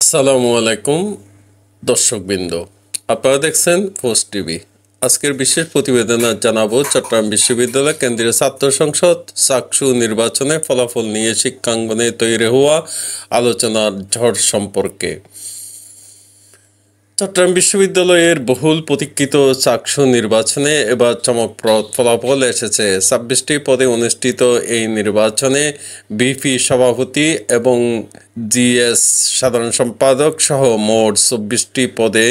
আসসালামু আলাইকুম দর্শকবৃন্দ, আপনারা দেখছেন পোস্ট টিভি। আজকের বিশেষ প্রতিবেদনে জানাবো চট্টগ্রাম বিশ্ববিদ্যালয় কেন্দ্রীয় ছাত্র সংসদ চাকসু নির্বাচনে ফলাফল নিয়ে শিক্ষাঙ্গনে তৈরি হওয়া আলোচনার ঝড় সম্পর্কে। চট্টগ্রাম বিশ্ববিদ্যালয়ের বহুল প্রতীক্ষিত চাকসু নির্বাচনে এবার চমকপ্রদ ফলাফল এসেছে। 26টি পদে অনুষ্ঠিত এই নির্বাচনে বিপি সভাপতি এবং জিএস সাধারণ সম্পাদক সহ মোট 24টি পদে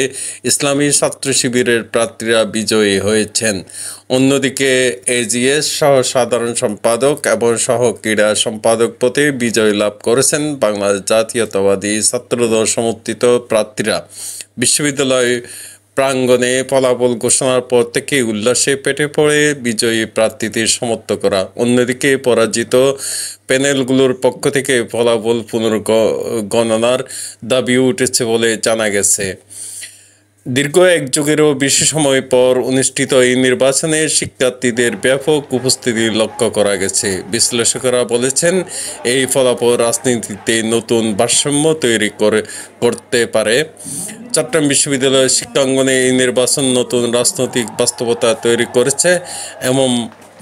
ইসলামী ছাত্র শিবিরের প্রার্থীরা বিজয়ী হয়েছেন। অন্যদিকে এজিএস সহ সাধারণ সম্পাদক এবং সহ ক্রীড়া সম্পাদক পদে বিজয় লাভ করেছেন বাংলাদেশ জাতীয়তাবাদী ছাত্রদল সমর্থিত প্রার্থীরা। বিশ্ববিদ্যালয় প্রাঙ্গণে ফলাফল ঘোষণার পর থেকে উল্লাসে পেটে পড়ে বিজয়ী প্রার্থীদের সমর্থকরা। অন্যদিকে পরাজিত প্যানেলগুলোর পক্ষ থেকে ফলাফল পুনর্গণনার দাবি উঠেছে বলে জানা গেছে। দীর্ঘ এক যুগেরও বেশি সময় পর অনুষ্ঠিত এই নির্বাচনে শিক্ষার্থীদের ব্যাপক উপস্থিতি লক্ষ্য করা গেছে। বিশ্লেষকেরা বলেছেন, এই ফলাফল রাজনীতিতে নতুন ভারসাম্য তৈরি করতে পারে। চট্টগ্রাম বিশ্ববিদ্যালয়ের শিক্ষাঙ্গনে এই নির্বাচন নতুন রাজনৈতিক বাস্তবতা তৈরি করেছে এমন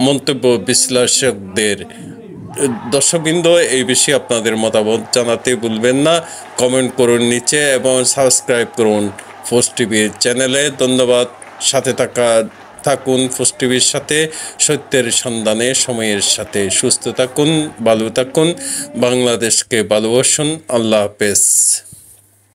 মন্তব্য বিশ্লেষকদের। দর্শকবৃন্দ, এই বিষয়ে আপনাদের মতামত জানাতে ভুলবেন না। কমেন্ট করুন নিচে এবং সাবস্ক্রাইব করুন পোস্ট টিভির চ্যানেলে। ধন্যবাদ। সাথে থাকুন পোস্ট টিভির সাথে, সত্যের সন্ধানে সময়ের সাথে। সুস্থ থাকুন, ভালো থাকুন, বাংলাদেশকে ভালোবাসুন। আল্লাহ হাফেজ।